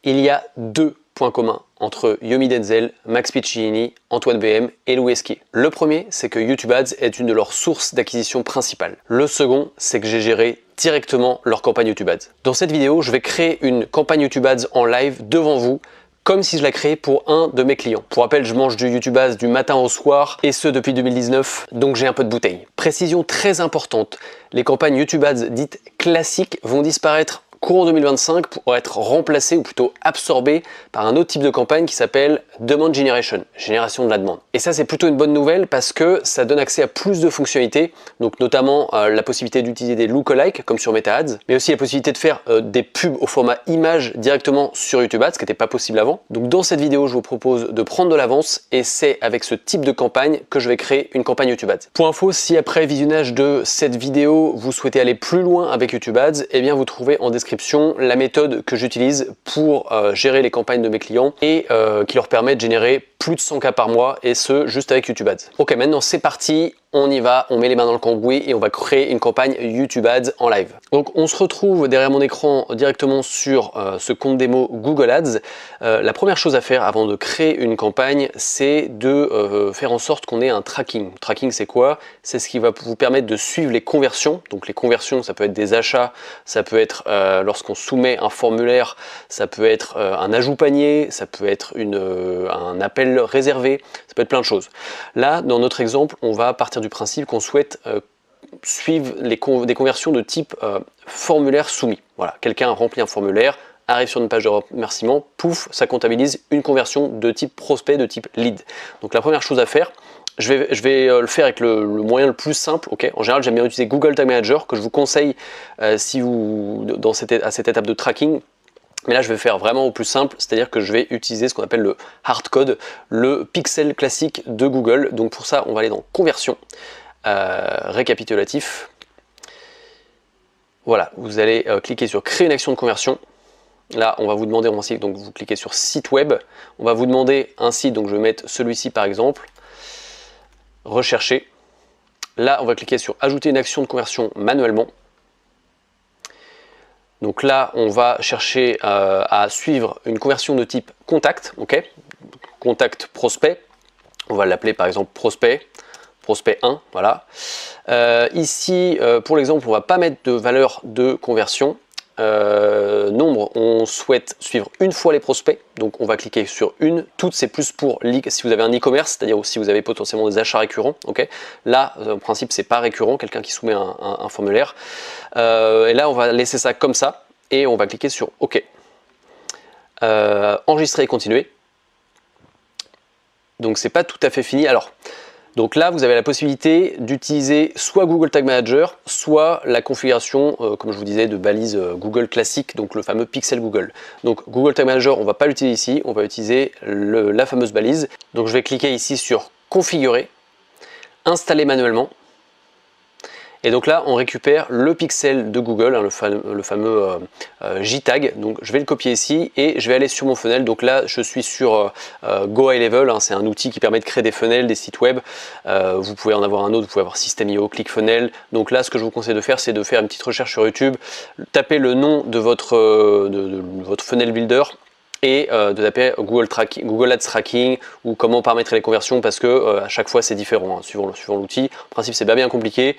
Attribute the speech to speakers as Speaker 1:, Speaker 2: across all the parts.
Speaker 1: Il y a deux points communs entre Yomi Denzel, Max Piccinini, Antoine BM et Louis Esquier. Le premier, c'est que YouTube Ads est une de leurs sources d'acquisition principales. Le second, c'est que j'ai géré directement leur campagne YouTube Ads. Dans cette vidéo, je vais créer une campagne YouTube Ads en live devant vous, comme si je la créais pour un de mes clients. Pour rappel, je mange du YouTube Ads du matin au soir, et ce depuis 2019, donc j'ai un peu de bouteille. Précision très importante, les campagnes YouTube Ads dites classiques vont disparaître courant 2025 pour être remplacé ou plutôt absorbé par un autre type de campagne qui s'appelle Demand Generation, génération de la demande. Et ça, c'est plutôt une bonne nouvelle parce que ça donne accès à plus de fonctionnalités, donc notamment la possibilité d'utiliser des lookalikes comme sur Meta Ads, mais aussi la possibilité de faire des pubs au format image directement sur YouTube Ads, ce qui n'était pas possible avant. Donc dans cette vidéo, je vous propose de prendre de l'avance et c'est avec ce type de campagne que je vais créer une campagne YouTube Ads. Pour info, si après visionnage de cette vidéo, vous souhaitez aller plus loin avec YouTube Ads, eh bien vous trouvez en description la méthode que j'utilise pour gérer les campagnes de mes clients et qui leur permet de générer plus de 100 cas par mois et ce juste avec YouTube Ads. Ok, maintenant c'est parti, on y va, on met les mains dans le cambouis et on va créer une campagne YouTube Ads en live. Donc on se retrouve derrière mon écran directement sur ce compte démo Google Ads. La première chose à faire avant de créer une campagne, c'est de faire en sorte qu'on ait un tracking. Tracking, c'est quoi? C'est ce qui va vous permettre de suivre les conversions. Donc les conversions, ça peut être des achats, ça peut être lorsqu'on soumet un formulaire, ça peut être un ajout panier, ça peut être un appel réservé, ça peut être plein de choses. Là, dans notre exemple, on va partir du principe qu'on souhaite suivre des conversions de type formulaire soumis. Voilà, quelqu'un remplit un formulaire, arrive sur une page de remerciement, pouf, ça comptabilise une conversion de type prospect, de type lead. Donc la première chose à faire, je vais le faire avec le moyen le plus simple. Okay. En général, j'aime bien utiliser Google Tag Manager, que je vous conseille si vous à cette étape de tracking. Mais là, je vais faire vraiment au plus simple, c'est-à-dire que je vais utiliser ce qu'on appelle le hard code, le pixel classique de Google. Donc pour ça, on va aller dans conversion, récapitulatif. Voilà, vous allez cliquer sur créer une action de conversion. Là, on va vous demander, donc vous cliquez sur site web. On va vous demander un site, donc je vais mettre celui-ci par exemple. Rechercher. Là, on va cliquer sur ajouter une action de conversion manuellement. Donc là, on va chercher à suivre une conversion de type contact, ok, contact prospect. On va l'appeler par exemple prospect 1, voilà. Ici, pour l'exemple, on ne va pas mettre de valeur de conversion. Nombre, on souhaite suivre une fois les prospects, donc on va cliquer sur une. Toutes, c'est plus pour si vous avez un e-commerce, c'est-à-dire si vous avez potentiellement des achats récurrents. Okay, là, en principe, c'est pas récurrent, quelqu'un qui soumet un formulaire. Et là, on va laisser ça comme ça et on va cliquer sur OK. Enregistrer et continuer. Donc, c'est pas tout à fait fini. Alors. Donc là, vous avez la possibilité d'utiliser soit Google Tag Manager, soit la configuration, comme je vous disais, de balise Google classique, donc le fameux Pixel Google. Donc Google Tag Manager, on ne va pas l'utiliser ici, on va utiliser la fameuse balise. Donc je vais cliquer ici sur Configurer, Installer manuellement. Et donc là, on récupère le pixel de Google, hein, le fameux JTag. Donc je vais le copier ici et je vais aller sur mon funnel. Donc là, je suis sur Go High Level. Hein, c'est un outil qui permet de créer des funnels, des sites web. Vous pouvez en avoir un autre, vous pouvez avoir System.io, ClickFunnels. Donc là, ce que je vous conseille de faire, c'est de faire une petite recherche sur YouTube, taper le nom de votre funnel builder et de taper Google Ads Tracking ou comment paramétrer les conversions parce que à chaque fois c'est différent, hein, suivant l'outil. En principe c'est pas bien compliqué.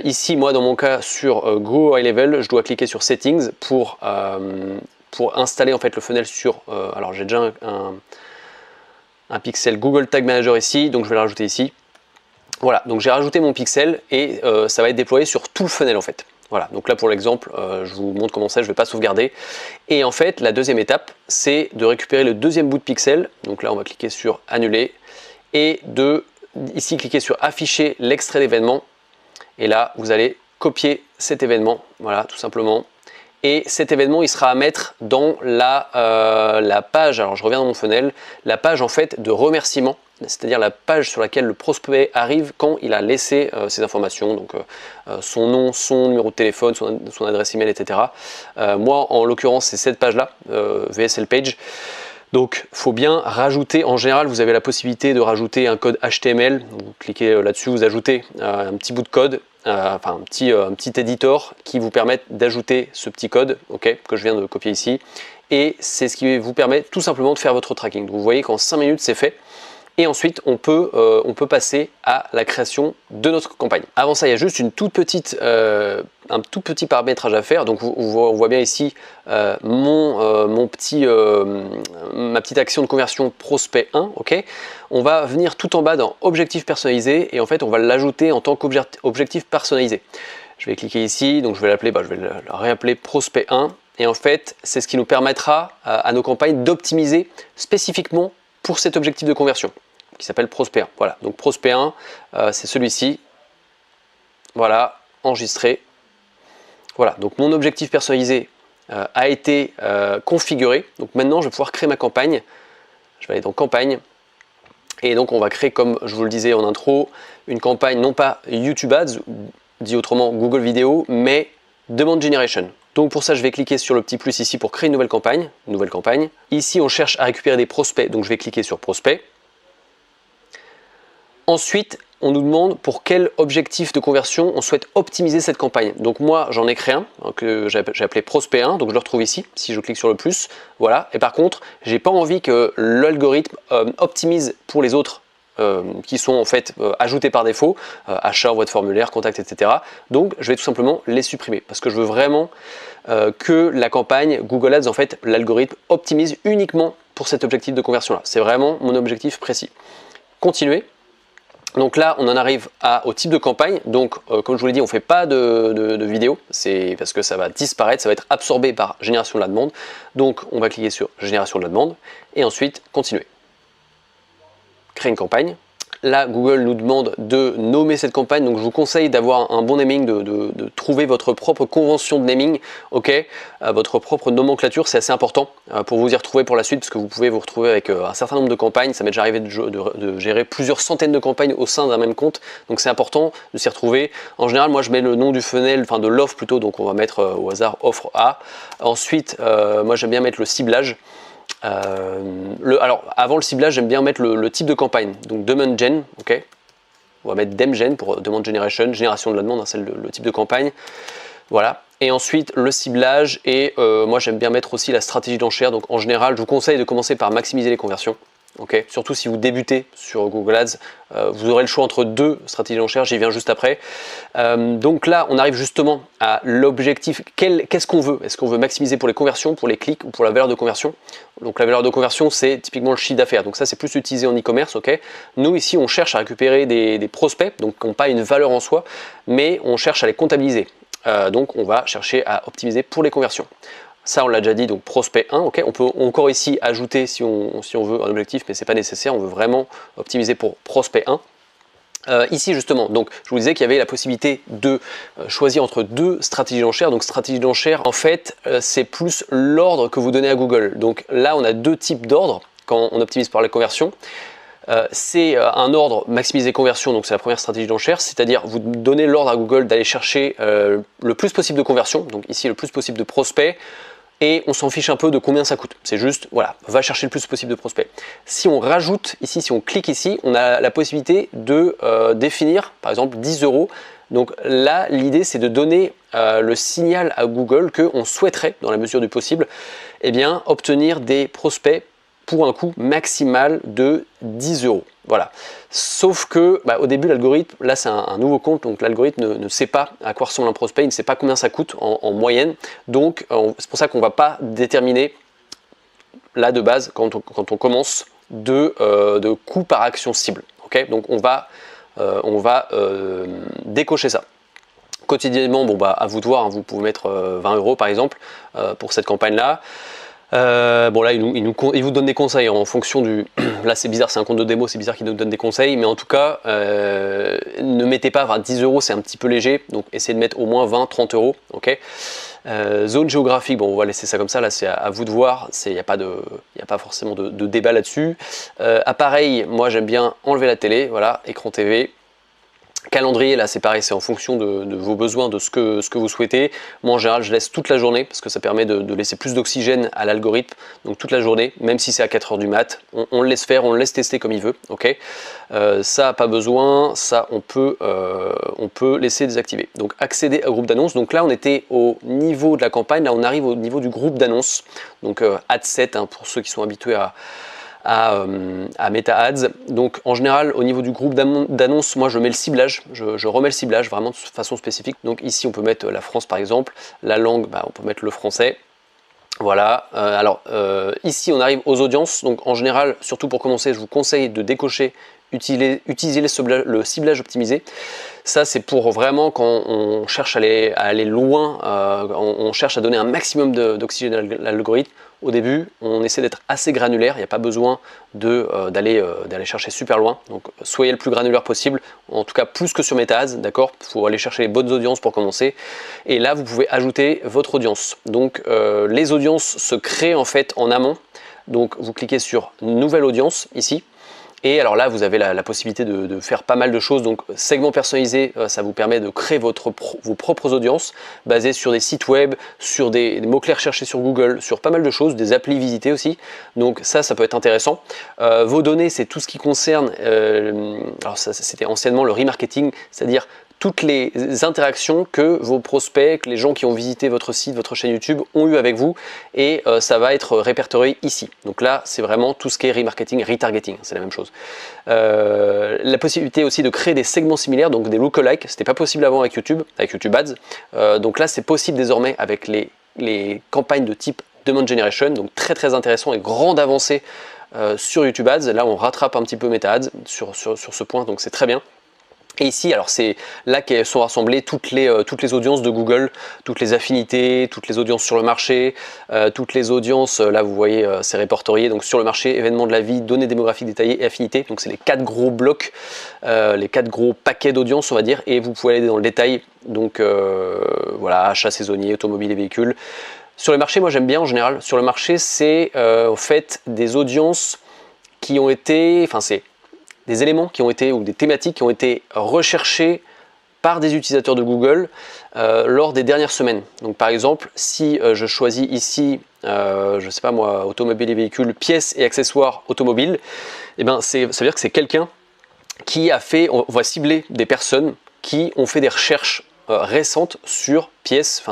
Speaker 1: Ici moi dans mon cas sur Go High Level, je dois cliquer sur Settings pour installer en fait le funnel sur alors j'ai déjà un pixel Google Tag Manager ici, donc je vais le rajouter ici. Voilà, donc j'ai rajouté mon pixel et ça va être déployé sur tout le funnel en fait. Voilà, donc là pour l'exemple, je vous montre comment c'est, je ne vais pas sauvegarder. Et en fait, la deuxième étape, c'est de récupérer le deuxième bout de pixel. Donc là, on va cliquer sur Annuler et ici cliquer sur Afficher l'extrait d'événement. Et là, vous allez copier cet événement, voilà, tout simplement. Et cet événement, il sera à mettre dans la page, alors je reviens dans mon funnel, la page en fait de remerciement, c'est-à-dire la page sur laquelle le prospect arrive quand il a laissé ses informations, donc son nom, son numéro de téléphone, son adresse email, etc. Moi, en l'occurrence, c'est cette page-là, VSL Page. Donc, il faut bien rajouter, en général, vous avez la possibilité de rajouter un code HTML. Vous cliquez là-dessus, vous ajoutez un petit bout de code, enfin un petit éditor qui vous permet d'ajouter ce petit code, ok, que je viens de copier ici. et c'est ce qui vous permet tout simplement de faire votre tracking. Donc vous voyez qu'en 5 minutes c'est fait. Et ensuite, on peut passer à la création de notre campagne. Avant ça, il y a juste un tout petit paramétrage à faire. Donc, on voit bien ici ma petite action de conversion prospect 1. Okay, on va venir tout en bas dans objectif personnalisé et en fait, on va l'ajouter en tant qu'objectif personnalisé. Je vais cliquer ici, donc je vais l'appeler, je vais le réappeler prospect 1. Et en fait, c'est ce qui nous permettra à nos campagnes d'optimiser spécifiquement pour cet objectif de conversion qui s'appelle prospect 1. Voilà, donc prospect 1, c'est celui-ci. Voilà, enregistré. Voilà, donc mon objectif personnalisé a été configuré. Donc maintenant, je vais pouvoir créer ma campagne. Je vais aller dans campagne. Et donc, on va créer, comme je vous le disais en intro, une campagne non pas YouTube Ads, dit autrement Google Vidéo, mais Demand Generation. Donc pour ça, je vais cliquer sur le petit plus ici pour créer une nouvelle campagne. Ici, on cherche à récupérer des prospects, donc je vais cliquer sur prospect. Ensuite, on nous demande pour quel objectif de conversion on souhaite optimiser cette campagne. Donc moi, j'en ai créé un que j'ai appelé prospect 1, donc je le retrouve ici, si je clique sur le plus. Voilà, et par contre, j'ai pas envie que l'algorithme optimise pour les autres qui sont en fait ajoutés par défaut, achat, envoi de formulaire, contact, etc. Donc je vais tout simplement les supprimer parce que je veux vraiment que la campagne Google Ads, en fait, l'algorithme optimise uniquement pour cet objectif de conversion là. C'est vraiment mon objectif précis. Continuer. Donc là, on en arrive au type de campagne. Donc, comme je vous l'ai dit, on ne fait pas de vidéo. C'est parce que ça va disparaître, ça va être absorbé par génération de la demande. Donc, on va cliquer sur génération de la demande et ensuite continuer. Créer une campagne. Là, Google nous demande de nommer cette campagne, donc je vous conseille d'avoir un bon naming, de trouver votre propre convention de naming, ok, votre propre nomenclature, c'est assez important pour vous y retrouver pour la suite, parce que vous pouvez vous retrouver avec un certain nombre de campagnes. Ça m'est déjà arrivé de gérer plusieurs centaines de campagnes au sein d'un même compte, donc c'est important de s'y retrouver. En général, moi je mets le nom du funnel, enfin de l'offre plutôt, donc on va mettre au hasard offre A. Ensuite, moi j'aime bien mettre le ciblage. Alors avant le ciblage, j'aime bien mettre le type de campagne, donc demand gen, ok, on va mettre demgen pour demand generation, génération de la demande, hein, c'est le type de campagne, voilà. Et ensuite le ciblage, et moi j'aime bien mettre aussi la stratégie d'enchère. Donc en général, je vous conseille de commencer par maximiser les conversions. Okay. Surtout si vous débutez sur Google Ads, vous aurez le choix entre deux stratégies d'enchères, j'y viens juste après. Donc là, on arrive justement à l'objectif. Qu'est-ce qu'on veut? Est-ce qu'on veut maximiser pour les conversions, pour les clics ou pour la valeur de conversion? Donc la valeur de conversion, c'est typiquement le chiffre d'affaires. Donc ça, c'est plus utilisé en e-commerce. Okay. Nous, ici, on cherche à récupérer des prospects, donc qui n'ont pas une valeur en soi, mais on cherche à les comptabiliser. Donc on va chercher à optimiser pour les conversions. Ça, on l'a déjà dit, donc prospect 1, ok. On peut encore ici ajouter si on veut un objectif, mais ce n'est pas nécessaire, on veut vraiment optimiser pour prospect 1. Ici justement, donc je vous disais qu'il y avait la possibilité de choisir entre deux stratégies d'enchères. Donc stratégie d'enchère, en fait, c'est plus l'ordre que vous donnez à Google. Donc là, on a deux types d'ordres quand on optimise par les conversions. C'est un ordre maximiser conversion, donc c'est la première stratégie d'enchère, c'est-à-dire vous donnez l'ordre à Google d'aller chercher le plus possible de conversions, donc ici le plus possible de prospects, et on s'en fiche un peu de combien ça coûte. C'est juste, voilà, va chercher le plus possible de prospects. Si on rajoute ici, si on clique ici, on a la possibilité de définir, par exemple, 10 €. Donc là, l'idée, c'est de donner le signal à Google qu'on souhaiterait, dans la mesure du possible, eh bien, obtenir des prospects pour un coût maximal de 10 €. Voilà. Sauf que au début, l'algorithme, là c'est un nouveau compte, donc l'algorithme ne sait pas à quoi ressemble un prospect, il ne sait pas combien ça coûte en moyenne. Donc c'est pour ça qu'on ne va pas déterminer là de base, quand on commence, de coût par action cible. Okay, donc on va décocher ça. Quotidiennement, à vous de voir, hein, vous pouvez mettre 20 € par exemple pour cette campagne-là. Bon là il vous donne des conseils en fonction du... Là c'est bizarre, c'est un compte de démo, c'est bizarre qu'il nous donne des conseils, mais en tout cas ne mettez pas 10 €, c'est un petit peu léger, donc essayez de mettre au moins 20-30 €, ok. Zone géographique, bon on va laisser ça comme ça, là c'est à vous de voir, il n'y a pas forcément de débat là-dessus. Appareil, moi j'aime bien enlever la télé, voilà, écran TV. Calendrier, là c'est pareil, c'est en fonction de vos besoins, de ce que vous souhaitez. Moi en général je laisse toute la journée parce que ça permet de laisser plus d'oxygène à l'algorithme, donc toute la journée, même si c'est à 4 h du mat, on le laisse faire, on le laisse tester comme il veut, ok. Ça pas besoin, ça on peut laisser désactiver. Donc accéder au groupe d'annonces, donc là on était au niveau de la campagne, là on arrive au niveau du groupe d'annonces, donc ad set hein, pour ceux qui sont habitués à Meta Ads. Donc en général au niveau du groupe d'annonces, moi je mets le ciblage, je remets le ciblage vraiment de façon spécifique. Donc ici on peut mettre la France par exemple, la langue on peut mettre le français. Voilà, ici on arrive aux audiences, donc en général, surtout pour commencer, je vous conseille de décocher utiliser le ciblage optimisé. Ça c'est pour vraiment quand on cherche à aller loin, on cherche à donner un maximum d'oxygène à l'algorithme. Au début, on essaie d'être assez granulaire, il n'y a pas besoin d'aller chercher super loin. Donc soyez le plus granulaire possible, en tout cas plus que sur Meta Ads, d'accord. Il faut aller chercher les bonnes audiences pour commencer. Et là, vous pouvez ajouter votre audience. Donc les audiences se créent en fait en amont. Donc vous cliquez sur Nouvelle audience ici. Et alors là, vous avez la possibilité de faire pas mal de choses. Donc, segment personnalisé, ça vous permet de créer vos propres audiences basées sur des sites web, sur des mots-clés recherchés sur Google, sur pas mal de choses, des applis visitées aussi. Donc ça peut être intéressant. Vos données, c'est tout ce qui concerne, alors ça, c'était anciennement le remarketing, c'est-à-dire toutes les interactions que vos prospects, que les gens qui ont visité votre site, votre chaîne YouTube ont eu avec vous, et ça va être répertorié ici. Donc là, c'est vraiment tout ce qui est remarketing, retargeting, c'est la même chose. La possibilité aussi de créer des segments similaires, donc des lookalikes, c'était pas possible avant avec YouTube Ads. Donc là, c'est possible désormais avec les campagnes de type Demand Generation, donc très intéressant et grande avancée sur YouTube Ads. Là, on rattrape un petit peu Meta Ads sur ce point, donc c'est très bien. Et ici, alors c'est là qu'elles sont rassemblées toutes les audiences de Google, toutes les affinités, toutes les audiences sur le marché, toutes les audiences, là vous voyez c'est répertorié, donc sur le marché, événements de la vie, données démographiques détaillées et affinités, donc c'est les 4 gros blocs, les 4 gros paquets d'audience on va dire, et vous pouvez aller dans le détail, donc voilà, achat saisonnier, automobile et véhicules. Sur le marché, moi j'aime bien en général, sur le marché c'est en fait des audiences qui ont été, enfin c'est des éléments qui ont été, ou des thématiques qui ont été recherchées par des utilisateurs de Google lors des dernières semaines. Donc par exemple, si je choisis ici, je sais pas moi, automobile et véhicules, pièces et accessoires automobiles, et ben ça veut dire que c'est quelqu'un qui a fait, on va cibler des personnes qui ont fait des recherches récentes sur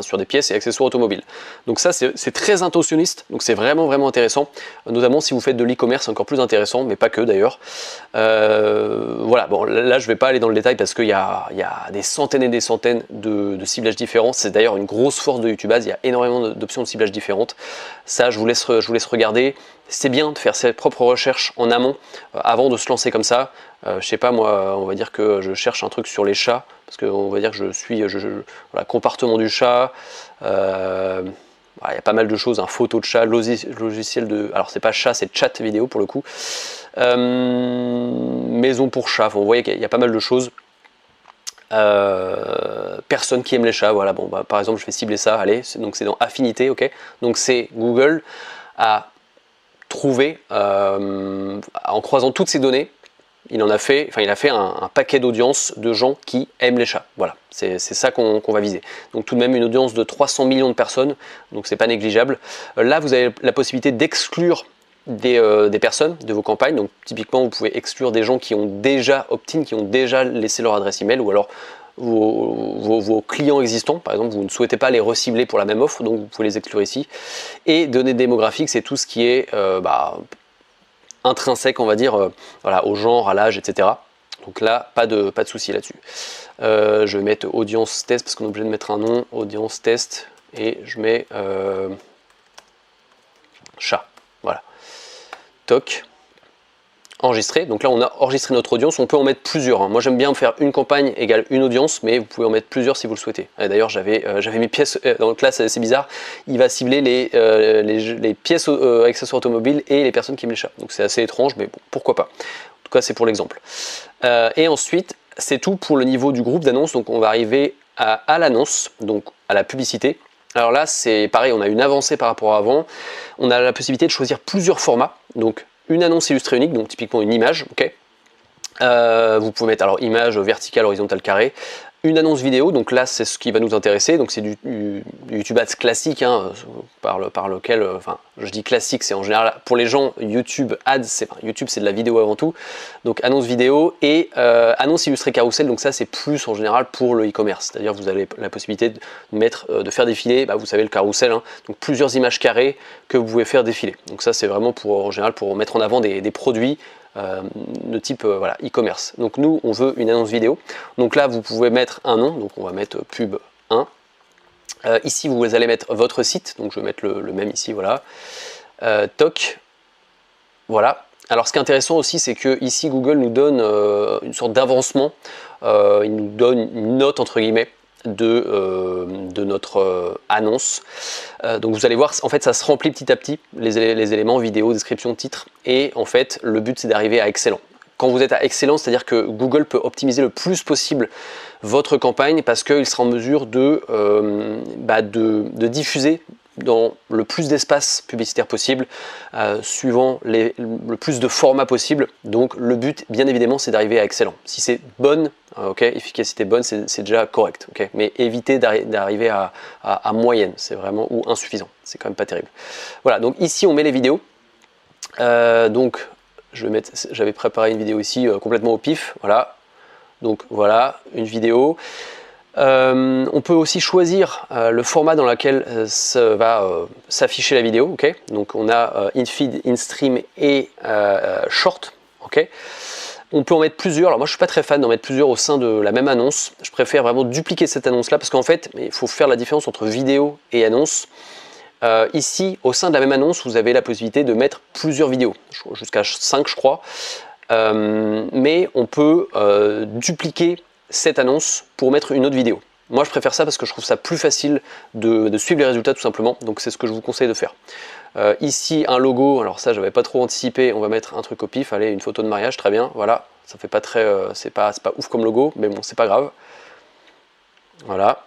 Speaker 1: sur des pièces et accessoires automobiles. Donc ça c'est très intentionniste, donc c'est vraiment intéressant, notamment si vous faites de l'e-commerce, encore plus intéressant, mais pas que d'ailleurs. Voilà, bon là je vais pas aller dans le détail parce qu'il y a des centaines et des centaines de ciblages différents. C'est d'ailleurs une grosse force de YouTube Ads, il y a énormément d'options de ciblage différentes. Ça je vous laisse regarder. C'est bien de faire ses propres recherches en amont avant de se lancer comme ça. Je sais pas moi, on va dire que je cherche un truc sur les chats, parce qu'on va dire que je suis voilà, comportement du chat, il y a pas mal de choses, photo de chat, logiciel de, alors c'est pas chat, c'est chat vidéo pour le coup, maison pour chat, vous voyez qu'il y a pas mal de choses. Personne qui aime les chats, voilà, bon par exemple je vais cibler ça, allez, donc c'est dans affinité, ok, donc c'est Google a trouvé en croisant toutes ces données, il a fait un paquet d'audience de gens qui aiment les chats. Voilà, c'est ça qu'on va viser. Donc tout de même une audience de 300 millions de personnes, donc c'est pas négligeable. Là, vous avez la possibilité d'exclure des personnes de vos campagnes. Donc typiquement, vous pouvez exclure des gens qui ont déjà opt-in, qui ont déjà laissé leur adresse email, ou alors vos clients existants, par exemple, vous ne souhaitez pas les recibler pour la même offre, donc vous pouvez les exclure ici. Et données démographiques, c'est tout ce qui est intrinsèque, on va dire, voilà, au genre, à l'âge, etc. Donc là, pas de souci là-dessus. Je vais mettre audience test parce qu'on est obligé de mettre un nom, audience test, et je mets chat. Voilà. Toc. Enregistrer. Donc là, on a enregistré notre audience. On peut en mettre plusieurs. Moi, j'aime bien faire une campagne égale une audience, mais vous pouvez en mettre plusieurs si vous le souhaitez. D'ailleurs, j'avais mis pièces. Donc là, c'est bizarre. Il va cibler les pièces accessoires automobiles et les personnes qui aiment les chats. Donc c'est assez étrange, mais bon, pourquoi pas. En tout cas, c'est pour l'exemple. Et ensuite, c'est tout pour le niveau du groupe d'annonces. Donc on va arriver à l'annonce, donc à la publicité. Alors là, c'est pareil, on a une avancée par rapport à avant. On a la possibilité de choisir plusieurs formats. Donc une annonce illustrée unique, donc typiquement une image, ok. Vous pouvez mettre alors image verticale, horizontale, carré. Une annonce vidéo, donc là c'est ce qui va nous intéresser, donc c'est du YouTube Ads classique, hein, par lequel, enfin je dis classique, c'est en général pour les gens YouTube Ads, YouTube c'est de la vidéo avant tout, donc annonce vidéo et annonce illustrée carousel, donc ça c'est plus en général pour le e-commerce, c'est-à-dire vous avez la possibilité de mettre, de faire défiler, vous savez le carrousel, hein, donc plusieurs images carrées que vous pouvez faire défiler, donc ça c'est vraiment pour en général pour mettre en avant des produits de type voilà, e-commerce. Donc nous on veut une annonce vidéo, donc là vous pouvez mettre un nom, donc on va mettre pub 1. Ici vous allez mettre votre site, donc je vais mettre le même ici, voilà. Toc, voilà. Alors ce qui est intéressant aussi, c'est que ici Google nous donne une sorte d'avancement, il nous donne une note entre guillemets de notre annonce. Donc vous allez voir, en fait ça se remplit petit à petit, les éléments vidéo, description, titre, et en fait le but c'est d'arriver à excellent. Quand vous êtes à excellent, c'est-à-dire que Google peut optimiser le plus possible votre campagne parce qu'il sera en mesure de diffuser dans le plus d'espace publicitaire possible, suivant le plus de formats possible. Donc le but, bien évidemment, c'est d'arriver à excellent. Si c'est bonne, efficacité bonne, c'est déjà correct. Mais évitez d'arriver à moyenne, c'est vraiment, ou insuffisant. C'est quand même pas terrible. Voilà, donc ici on met les vidéos. Donc j'avais préparé une vidéo ici complètement au pif. Voilà. Donc voilà, une vidéo. On peut aussi choisir le format dans lequel va s'afficher la vidéo. Okay, donc on a in-feed, in-stream et short. Okay. On peut en mettre plusieurs. Alors moi je suis pas très fan d'en mettre plusieurs au sein de la même annonce. Je préfère vraiment dupliquer cette annonce là parce qu'en fait il faut faire la différence entre vidéo et annonce. Ici au sein de la même annonce vous avez la possibilité de mettre plusieurs vidéos, jusqu'à 5 je crois. Mais on peut dupliquer cette annonce pour mettre une autre vidéo. Moi je préfère ça parce que je trouve ça plus facile de suivre les résultats tout simplement, donc c'est ce que je vous conseille de faire. Ici un logo, alors ça j'avais pas trop anticipé, on va mettre un truc au pif, allez une photo de mariage, très bien, voilà, ça fait pas très, c'est pas ouf comme logo, mais bon c'est pas grave. Voilà.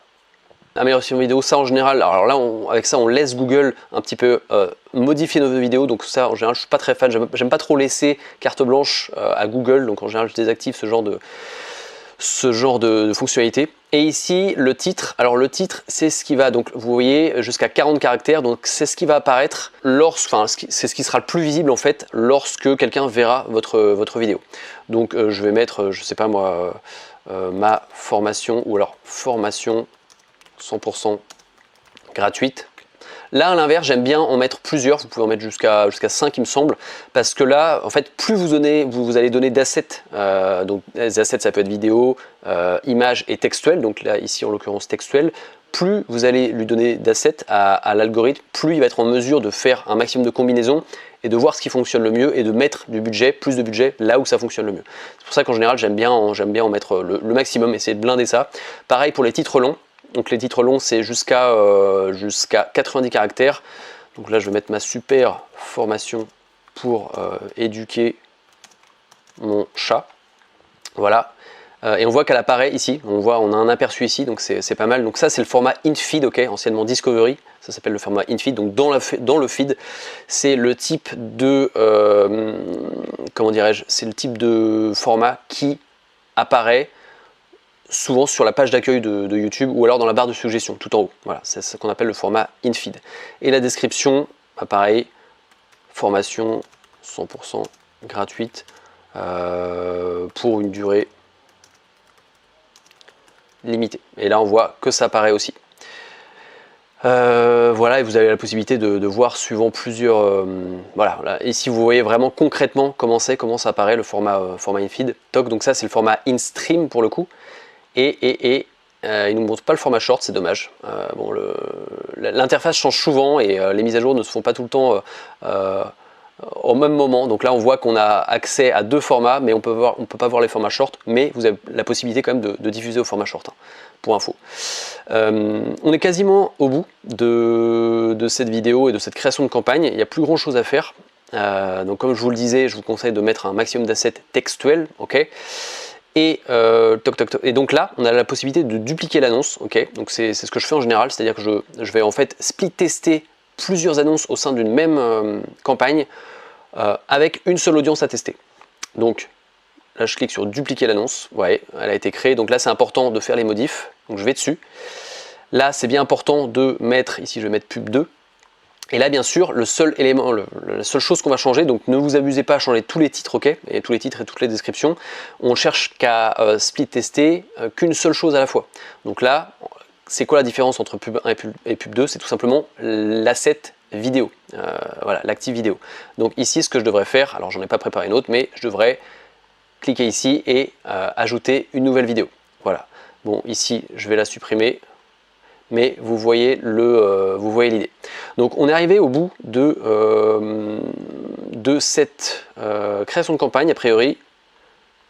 Speaker 1: Amélioration vidéo, ça en général, alors là avec ça on laisse Google un petit peu modifier nos vidéos, donc ça en général je suis pas très fan, j'aime pas trop laisser carte blanche à Google, donc en général je désactive ce genre de fonctionnalité. Et ici le titre, alors le titre c'est ce qui va, donc vous voyez jusqu'à 40 caractères, donc c'est ce qui va apparaître c'est ce qui sera le plus visible en fait lorsque quelqu'un verra votre vidéo. Donc je vais mettre, je sais pas moi, ma formation, ou alors formation 100% gratuite. Là à l'inverse j'aime bien en mettre plusieurs, vous pouvez en mettre jusqu'à 5 il me semble, parce que là en fait plus vous allez donner d'assets, donc les assets ça peut être vidéo, image et textuel, donc là ici en l'occurrence textuel, plus vous allez lui donner d'assets à l'algorithme, plus il va être en mesure de faire un maximum de combinaisons et de voir ce qui fonctionne le mieux et de mettre plus de budget là où ça fonctionne le mieux. C'est pour ça qu'en général j'aime bien en mettre le maximum, essayer de blinder ça. Pareil pour les titres longs. Donc les titres longs c'est jusqu'à 90 caractères. Donc là je vais mettre ma super formation pour éduquer mon chat. Voilà. Et on voit qu'elle apparaît ici. On a un aperçu ici, donc c'est pas mal. Donc ça c'est le format in-feed, anciennement Discovery. Ça s'appelle le format in-feed. Donc dans le feed, c'est le type de comment dirais-je, c'est le type de format qui apparaît souvent sur la page d'accueil de YouTube ou alors dans la barre de suggestions tout en haut. Voilà, c'est ce qu'on appelle le format in-feed. Et la description, pareil, formation 100% gratuite pour une durée limitée. Et là on voit que ça apparaît aussi. Voilà, et vous avez la possibilité de voir suivant plusieurs... voilà, là, ici vous voyez vraiment concrètement comment ça apparaît le format in-feed. Donc ça c'est le format in-stream pour le coup. Et il ne nous montre pas le format short, c'est dommage. Bon, l'interface change souvent et les mises à jour ne se font pas tout le temps au même moment. Donc là on voit qu'on a accès à deux formats, mais on peut pas voir les formats short, mais vous avez la possibilité quand même de diffuser au format short, hein, pour info. On est quasiment au bout de cette vidéo et de cette création de campagne. Il n'y a plus grand chose à faire. Donc comme je vous le disais, je vous conseille de mettre un maximum d'assets textuels, ok. Et, et donc là, on a la possibilité de dupliquer l'annonce, ok. Donc c'est ce que je fais en général, c'est-à-dire que je vais en fait split tester plusieurs annonces au sein d'une même campagne avec une seule audience à tester. Donc Là, je clique sur dupliquer l'annonce. Ouais, elle a été créée. Donc là, c'est important de faire les modifs. Donc je vais dessus. Là, c'est bien important de mettre, ici, je vais mettre pub 2. Et là, bien sûr, le seul élément, la seule chose qu'on va changer, donc ne vous abusez pas à changer tous les titres, ok, et tous les titres et toutes les descriptions. On cherche qu'à split tester qu'une seule chose à la fois. Donc là, c'est quoi la différence entre pub 1 et pub 2? C'est tout simplement l'asset vidéo, voilà, l'active vidéo. Donc ici, ce que je devrais faire, alors j'en ai pas préparé une autre, mais je devrais cliquer ici et ajouter une nouvelle vidéo. Voilà. Bon, ici, je vais la supprimer. Mais vous voyez l'idée. Donc on est arrivé au bout de cette création de campagne, a priori.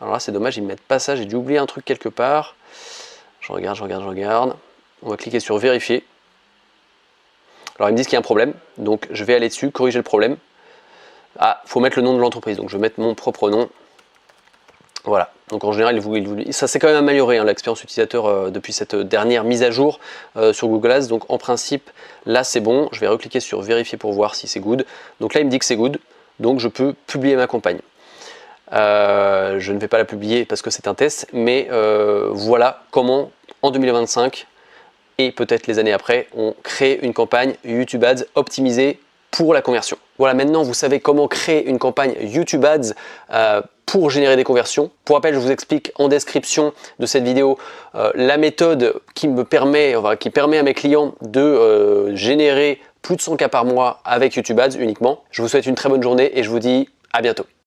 Speaker 1: Alors là c'est dommage, ils ne mettent pas ça, j'ai dû oublier un truc quelque part. Je regarde. On va cliquer sur vérifier. Alors ils me disent qu'il y a un problème, donc je vais aller dessus, corriger le problème. Ah, il faut mettre le nom de l'entreprise, donc je vais mettre mon propre nom. Voilà, donc en général, ça s'est quand même amélioré, hein, l'expérience utilisateur depuis cette dernière mise à jour sur Google Ads. Donc en principe, là c'est bon. Je vais recliquer sur vérifier pour voir si c'est good. Donc là, il me dit que c'est good, donc je peux publier ma campagne. Je ne vais pas la publier parce que c'est un test, mais voilà comment en 2025 et peut-être les années après, on crée une campagne YouTube Ads optimisée pour la conversion. Voilà, maintenant vous savez comment créer une campagne YouTube Ads pour générer des conversions. Pour rappel, je vous explique en description de cette vidéo la méthode qui permet à mes clients de générer plus de 100 cas par mois avec YouTube Ads uniquement. Je vous souhaite une très bonne journée et je vous dis à bientôt.